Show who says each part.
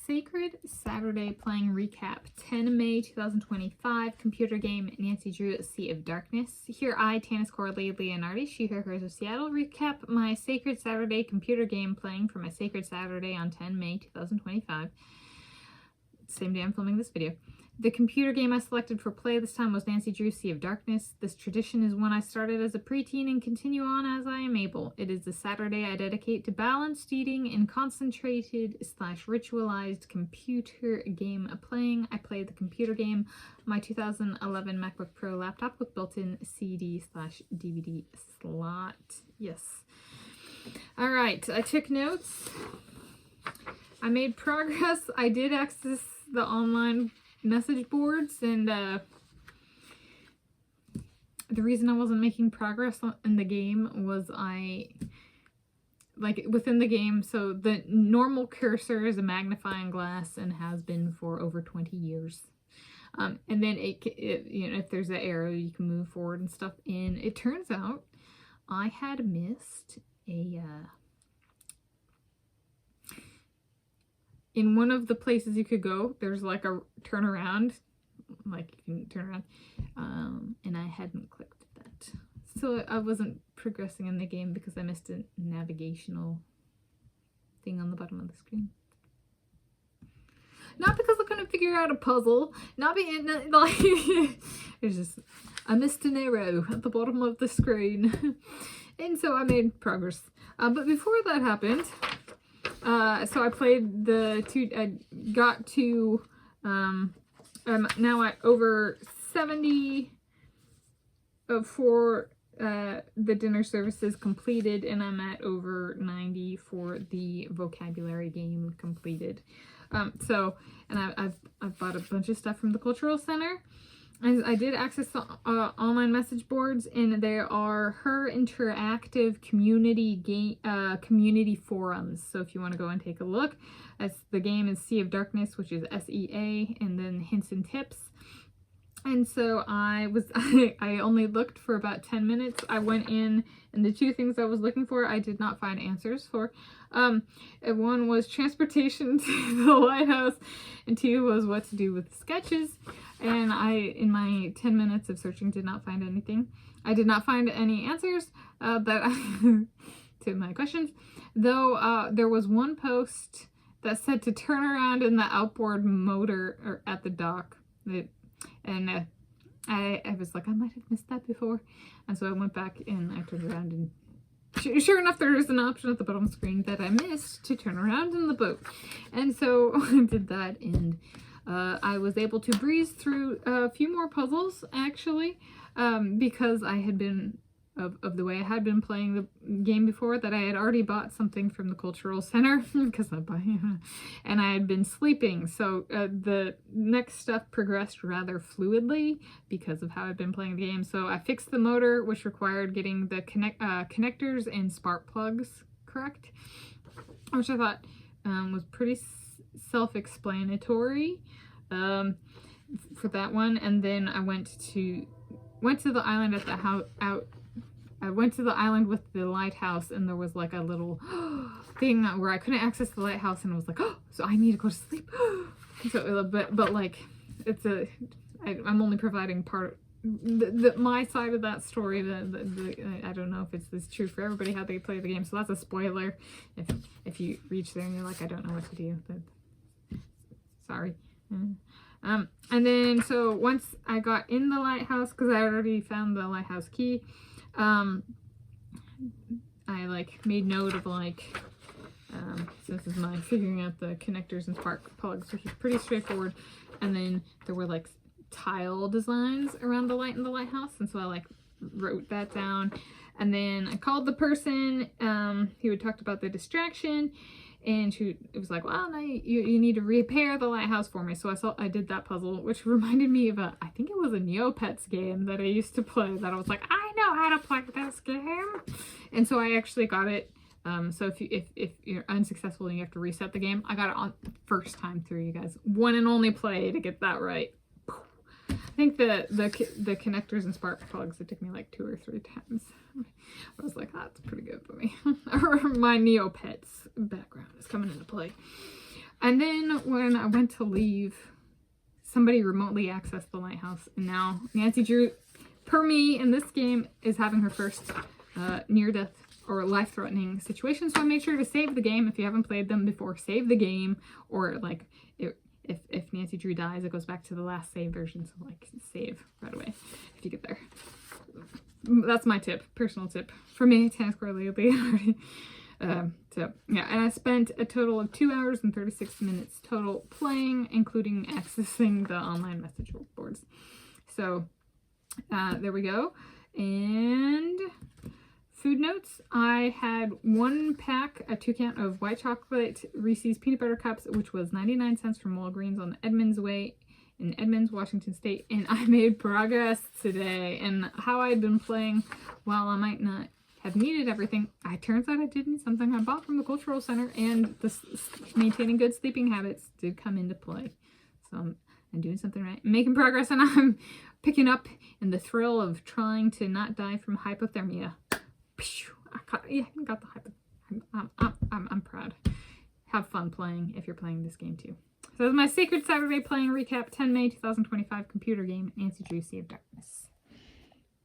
Speaker 1: Sacred Saturday Playing Recap, 10 May 2025, computer game Nancy Drew, Sea of Darkness. Here I, Tanis Coralee Leonhardi, she, her, hers of Seattle, recap my Sacred Saturday computer game playing for my Sacred Saturday on 10 May 2025. Same day I'm filming this video. The computer game I selected for play this time was Nancy Drew, Sea of Darkness. This tradition is one I started as a preteen and continue on as I am able. It is the Saturday I dedicate to balanced eating and concentrated / ritualized computer game playing. I played the computer game my 2011 MacBook Pro laptop with built-in CD/DVD slot. Yes. All right, I took notes. I made progress. I did access the online message boards, and the reason I wasn't making progress in the game was within the game, so the normal cursor is a magnifying glass and has been for over 20 years. And then if there's an arrow, you can move forward and stuff. And it turns out I had missed in one of the places you could go, there's like a turnaround, like you can turn around, and I hadn't clicked that. So I wasn't progressing in the game because I missed a navigational thing on the bottom of the screen. Not because I couldn't figure out a puzzle, it's just, I missed an arrow at the bottom of the screen. And so I made progress. But before that happened, so I played I got to, now at over 70 for the dinner services completed, and I'm at over 90 for the vocabulary game completed. And I've bought a bunch of stuff from the Cultural Center. And I did access the online message boards, and there are her interactive community forums. So if you want to go and take a look, the game is Sea of Darkness, which is SEA, and then hints and tips. And so I only looked for about 10 minutes. I went in, and the two things I was looking for, I did not find answers for. One was transportation to the lighthouse, and two was what to do with sketches. And in my 10 minutes of searching, did not find anything. I did not find any answers to my questions, though there was one post that said to turn around in the outboard motor or at the dock. I was like, I might have missed that before. And so I went back and I turned around, and sure enough, there is an option at the bottom of the screen that I missed to turn around in the boat. And so I did that, and I was able to breeze through a few more puzzles, actually, because I had been, of the way I had been playing the game before, that I had already bought something from the Cultural Center, because and I had been sleeping. So the next stuff progressed rather fluidly because of how I'd been playing the game. So I fixed the motor, which required getting the connectors and spark plugs correct, which I thought was pretty self-explanatory for that one. And then I went to the island at the house I went to the island with the lighthouse, and there was like a little thing where I couldn't access the lighthouse, and I was like, oh, so I need to go to sleep. So but like I'm only providing part my side of that story. I don't know if it's true for everybody how they play the game, so that's a spoiler if you reach there and you're like, I don't know what to do, but sorry. And then so once I got in the lighthouse, because I already found the lighthouse key, I made note of so this is my figuring out the connectors and spark plugs, which is pretty straightforward. And then there were tile designs around the light in the lighthouse, and so I wrote that down. And then I called the person who had talked about the distraction, and it was like, well, now you need to repair the lighthouse for me. So I did that puzzle, which reminded me of I think it was a Neopets game that I used to play, that I was like, I know how to play this game. And so I actually got it. So if you're unsuccessful and you have to reset the game, I got it on the first time through, you guys. One and only play to get that right. I think the connectors and spark plugs, it took me 2 or 3 times. I was like, that's pretty good for me. My Neopets background is coming into play. And then when I went to leave, somebody remotely accessed the lighthouse, and now Nancy Drew, per me in this game, is having her first near-death or life-threatening situation. So I made sure to save the game. If you haven't played them before, save the game. Or like if Nancy Drew dies, it goes back to the last save version. So like save right away if you get there. That's my tip, personal tip for me, Tanis Coralee Leonhardi. So yeah, and I spent a total of 2 hours and 36 minutes total playing, including accessing the online message boards. So there we go. And food notes, I had 1 pack, a 2-count of white chocolate Reese's peanut butter cups, which was 99 cents from Walgreens on the Edmonds Way in Edmonds, Washington State, and I made progress today. And how I'd been playing, while I might not have needed everything, it turns out I did need something I bought from the Cultural Center, and the maintaining good sleeping habits did come into play. So I'm doing something right. I'm making progress, and I'm picking up in the thrill of trying to not die from hypothermia. I got the hypothermia. I'm proud. Have fun playing if you're playing this game too. So that's my Sacred Saturday Playing Recap 10 May 2025 computer game, Nancy Drew Sea of Darkness.